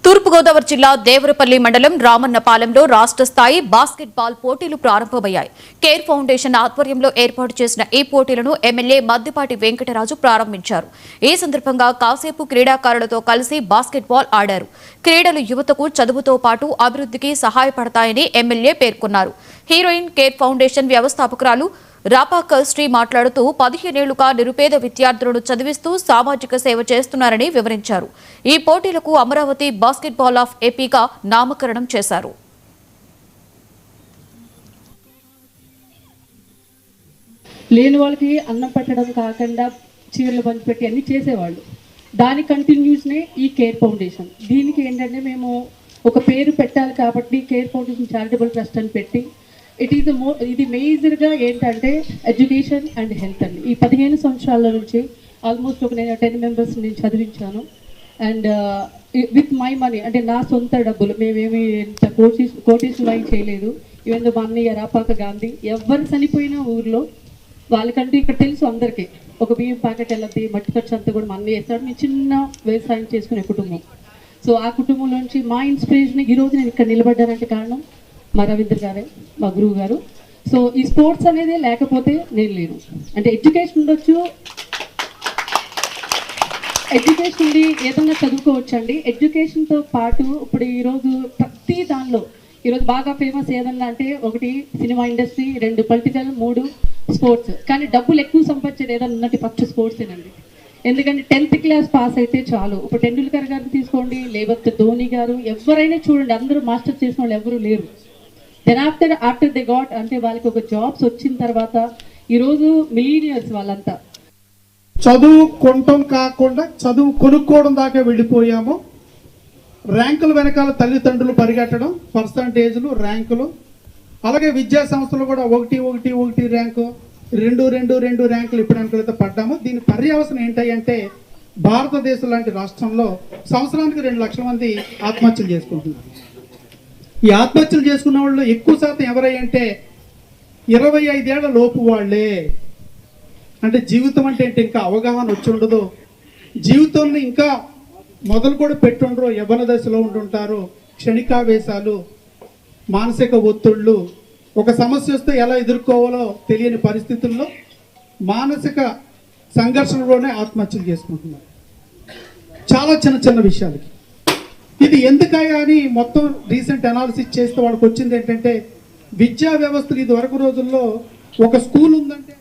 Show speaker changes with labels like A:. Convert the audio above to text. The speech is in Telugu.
A: తూర్పుగోదావరి జిల్లా దేవరపల్లి మండలం రామన్నపాలెంలో రాష్ట్ర స్థాయి బాస్కెట్బాల్ పోటీలు ప్రారంభమయ్యాయి. కేర్ ఫౌండేషన్ ఆధ్వర్యంలో ఏర్పాటు చేసిన ఈ పోటీలను ఎమ్మెల్యే మద్దిపాటి వెంకటరాజు ప్రారంభించారు. ఈ సందర్భంగా కాసేపు క్రీడాకారులతో కలిసి బాస్కెట్బాల్ ఆడారు. క్రీడలు యువతకు చదువుతో పాటు అభివృద్ధికి సహాయపడతాయని ఎమ్మెల్యే పేర్కొన్నారు. హీరోయిన్ కేర్ ఫౌండేషన్ వ్యవస్థాపకురాలు రాపాకల్ శ్రీ మాట్లాడుతూ 15 ఏళ్లుగా నిరుపేద విద్యార్థులను చదివిస్తూ సామాజిక సేవ చేస్తున్నారని వివరించారు. ఈ పోటీలకు అమరావతి బాస్కెట్బాల్ ఆఫ్ ఏపీగా నామకరణం చేశారు.
B: లేని వాళ్ళకి అన్నం పెట్టడం కాకుండా చీరలు పంచిపెట్టి అన్ని చేసేవాళ్ళు. దాని కంటిన్యూస్నే ఈ కేర్ ఫౌండేషన్. దీనికి ఏంటంటే మేము ఒక పేరు పెట్టాలి కాబట్టి కేర్ ఫౌండేషన్ చారిటబుల్ ట్రస్ట్ అని పెట్టి ఇది మేజర్గా ఏంటంటే ఎడ్యుకేషన్ అండ్ హెల్త్ అండి. ఈ 15 సంవత్సరాల నుంచి ఆల్మోస్ట్ నేను 10 మెంబర్స్ నేను చదివించాను. అండ్ విత్ మై మనీ, అంటే నా సొంత డబ్బులు. మేమేమి ఇంత కోటీశ్వరం చేయలేదు. ఈవెన్ మా అన్నయ్య రాపాక గాంధీ ఎవరు చనిపోయిన ఊర్లో వాళ్ళకంటే ఇక్కడ తెలుసు అందరికీ. ఒక బియ్యం ప్యాకెట్ వెళ్ళద్ది, మట్టి ఖర్చు అంతా కూడా మా అన్నయ్య వేస్తాడు. మేము చిన్న వ్యవసాయం చేసుకునే కుటుంబం. సో ఆ కుటుంబంలోంచి మా ఇన్స్పిరేషన్ ఈరోజు నేను ఇక్కడ నిలబడ్డానంటే కారణం మా రవీంద్ర గారే, మా గురువు గారు. సో ఈ స్పోర్ట్స్ అనేది లేకపోతే నేను లేను. అంటే ఎడ్యుకేషన్ ఉండొచ్చు, ఎడ్యుకేషన్ ఉండి ఏదన్నా చదువుకోవచ్చు అండి. ఎడ్యుకేషన్తో పాటు ఇప్పుడు ఈరోజు ప్రతి దానిలో ఈరోజు బాగా ఫేమస్ ఏదన్నా అంటే ఒకటి సినిమా ఇండస్ట్రీ, 2 పొలిటికల్, 3 స్పోర్ట్స్. కానీ డబ్బులు ఎక్కువ సంపాదించేది ఏదన్నా ఉన్నట్టు ఫస్ట్ స్పోర్ట్సేనండి. ఎందుకంటే 10th క్లాస్ పాస్ అయితే చాలు. ఇప్పుడు టెండూల్కర్ గారిని తీసుకోండి, లేకపోతే ధోని గారు, ఎవరైనా చూడండి, అందరూ మాస్టర్ చేసిన వాళ్ళు ఎవరు లేరు. దెన్ ఆఫ్టర్ దే గాట్, అంటే వాళ్ళకి ఒక జాబ్స్ వచ్చిన తర్వాత ఈరోజు మిలీనియర్స్ వాళ్ళంతా
C: చదువు కొనటం కాకుండా చదువు కొనుక్కోవడం దాకా వెళ్ళిపోయాము. ర్యాంకుల వెనకాల తల్లిదండ్రులు పరిగెట్టడం, పర్సంటేజ్లు, ర్యాంకులు. అలాగే విద్యా సంస్థలు కూడా 1 ర్యాంకు, 2 ర్యాంకులు ఇప్పటికైతే పడ్డాము. దీని పర్యవసనం ఏంటంటే భారతదేశం లాంటి రాష్ట్రంలో సంవత్సరానికి 2 లక్షల మంది ఆత్మహత్యలు చేసుకుంటున్నారు. ఈ ఆత్మహత్యలు చేసుకున్న వాళ్ళు ఎక్కువ శాతం ఎవరంటే 25 ఏళ్ల లోపు వాళ్ళే. అంటే జీవితం అంటే ఇంకా అవగాహన వచ్చి ఉండదు, జీవితంలో ఇంకా మొదలు కూడా పెట్టుండ్రు, యవ్వన దశలో ఉంటుంటారు. క్షణికావేశాలు, మానసిక ఒత్తిళ్ళు, ఒక సమస్య వస్తే ఎలా ఎదుర్కోవాలో తెలియని పరిస్థితుల్లో మానసిక సంఘర్షణలోనే ఆత్మహత్యలు చేసుకుంటున్నారు. చాలా చిన్న విషయాలకి. ఇది ఎందుకయ్యా అని మొత్తం రీసెంట్ అనాలిసిస్ చేస్తే వాళ్ళకి వచ్చింది ఏంటంటే విద్యా వ్యవస్థలు ఇది వరకు రోజుల్లో ఒక స్కూల్ ఉందంటే